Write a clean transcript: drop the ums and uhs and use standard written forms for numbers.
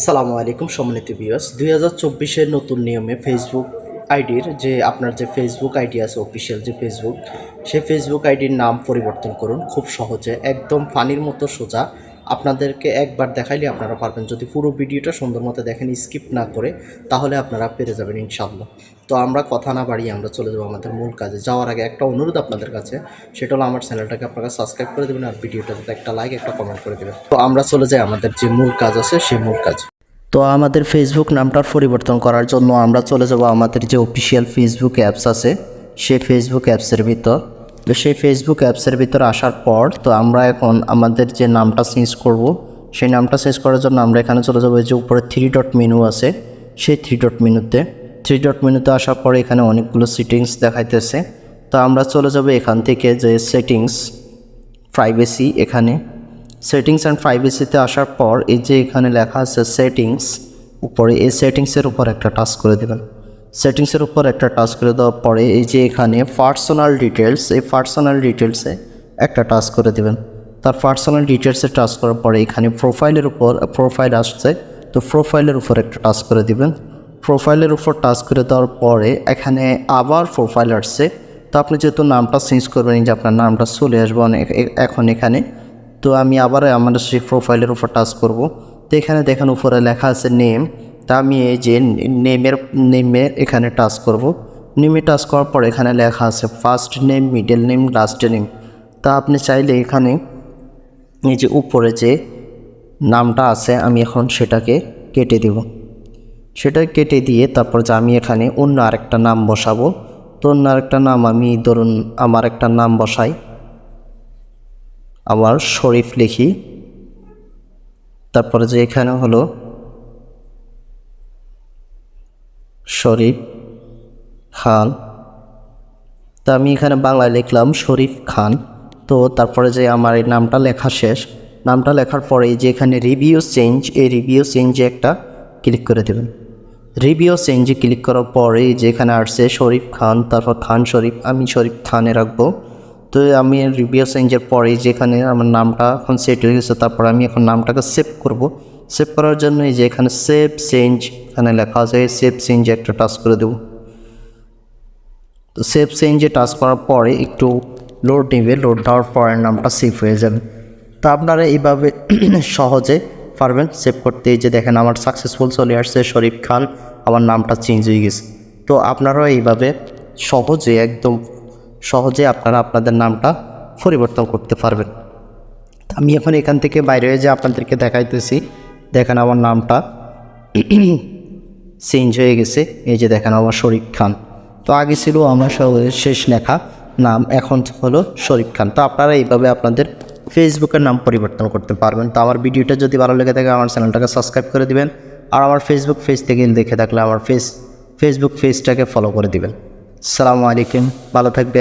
সালামু আলাইকুম সম্মানিত ভিউয়ার্স, 2024-এর নতুন নিয়মে ফেসবুক আইডির যে আপনার যে ফেসবুক আইডি আছে অফিসিয়াল যে ফেসবুক, সেই ফেসবুক আইডির নাম পরিবর্তন করুন খুব সহজে, একদম ফানির মতো সোজা। আপনাদেরকে একবার দেখাইলে আপনারা পারবেন। যদি পুরো ভিডিওটা সুন্দর মতো দেখেন, স্কিপ না করে, তাহলে আপনারা পেরে যাবেন ইনশাআল্লাহ। তো আমরা কথা না বাড়িয়ে আমরা চলে যাবো আমাদের মূল কাজে। যাওয়ার আগে একটা অনুরোধ আপনাদের কাছে, সেটা হলো আমার চ্যানেলটাকে আপনারা সাবস্ক্রাইব করে দেবেন আর ভিডিওটাতে একটা লাইক একটা কমেন্ট করে দেবেন। তো আমরা চলে যাই আমাদের যে মূল কাজ আছে সেই মূল কাজ। তো আমাদের ফেসবুক নামটার পরিবর্তন করার জন্য আমরা চলে যাব আমাদের যে অফিসিয়াল ফেসবুক অ্যাপস আছে সেই ফেসবুক অ্যাপসের ভিতর। তো সেই ফেসবুক অ্যাপসের ভিতর আসার পর তো আমরা এখন আমাদের যে নামটা চেঞ্জ করব, সেই নামটা চেঞ্জ করার জন্য আমরা এখানে চলে যাবো। যে উপরে 3 ডট মেনু আছে, সেই 3 ডট মেনুতে আসার পরে এখানে অনেকগুলো সেটিংস দেখাইতেছে। তো আমরা চলে যাব এখান থেকে যে সেটিংস প্রাইভেসি, এখানে সেটিংস অ্যান্ড প্রাইভেসিতে আসার পর এই যে এখানে লেখা আছে সেটিংস, উপরে এই সেটিংসের উপর একটা টাচ করে দেবেন। সেটিংসের উপর একটা টাচ করে দেওয়ার পরে এই যে এখানে পার্সোনাল ডিটেলস, এই পার্সোনাল ডিটেলসে একটা টাচ করে দেবেন। তার পার্সোনাল ডিটেলসে টাচ করার পরে এখানে প্রোফাইলের উপর প্রোফাইল আসছে, তো প্রোফাইলের উপর একটা টাচ করে দিবেন। প্রোফাইলের উপর টাচ করে দেওয়ার পরে এখানে আবার প্রোফাইল আসছে। তো আপনি যেহেতু নামটা চেঞ্জ করবেন, যে আপনার নামটা চলে আসবে এখন এখানে। তো আমি আবার আমার সেই প্রোফাইলের উপর টাচ করব। তো এখানে দেখেন উপরে লেখা আছে নেম। তা আমি এই যে নেমের এখানে টাচ করব। নেমে টাচ করার পর এখানে লেখা আছে first name, middle name, last name. তা আপনি চাইলে এখানে এই যে উপরে যে নামটা আছে আমি এখন সেটাকে কেটে দেব। সেটা কেটে দিয়ে তারপর যে আমি এখানে অন্য আরেকটা নাম বসাবো। তো অন্য আরেকটা নাম আমি ধরুন আমার একটা নাম বসাই, আমার শরীফ লিখি। তারপরে যে এখানে হলো শরীফ খান। তা আমি এখানে বাংলায় লিখলাম শরীফ খান। তো তারপরে যে আমার এই নামটা লেখা শেষ, নামটা লেখার পরে যে এখানে রিভিউ চেঞ্জ, এই রিভিউ চেঞ্জে একটা ক্লিক করে দেবেন। রিভিউ চেঞ্জে ক্লিক করার পরে যে এখানে আসছে শরীফ খান, তারপর খান শরীফ, আমি শরীফ খানে রাখবো। তো আমি রিভিউ চেঞ্জের পরে যেখানে আমার নামটা এখন সেট হয়ে গেছে, তারপর আমি এখন নামটাকে সেভ করব। সেভ করার জন্য এই যে এখানে সেভ চেঞ্জ এখানে লেখা আছে, সেভ চেঞ্জে একটা টাচ করে দেব। তো সেভ চেঞ্জে টাচ করার পরে একটু লোড নেবে, লোড দেওয়ার পরে নামটা সেভ হয়ে যাবে। তো আপনারা এইভাবে সহজে পারবেন সেভ করতে। এই যে দেখেন আমার সাকসেসফুল চলে আসছে শরীফ খান, আমার নামটা চেঞ্জ হয়ে গেছে। তো আপনারাও এইভাবে সহজে, একদম সহজে আপনারা আপনাদের নামটা পরিবর্তন করতে পারবেন। আমি এখন এখান থেকে বাইরে হয়ে যে আপনাদেরকে দেখাইতেছি, দেখেন আমার নামটা চেঞ্জ হয়ে গেছে। এই যে দেখেন আমার শরীফ খান। তো আগে ছিল আমার শেষ লেখা নাম, এখন হলো শরীফ খান। তো আপনারা এইভাবে আপনাদের ফেসবুকের নাম পরিবর্তন করতে পারবেন। তো আমার ভিডিওটা যদি ভালো লেগে থাকে আমার চ্যানেলটাকে সাবস্ক্রাইব করে দিবেন, আর আমার ফেসবুক পেজ থেকে দেখে থাকলে আমার ফেসবুক পেজটাকে ফলো করে দিবেন। আসসালামু আলাইকুম, ভালো থাকবেন।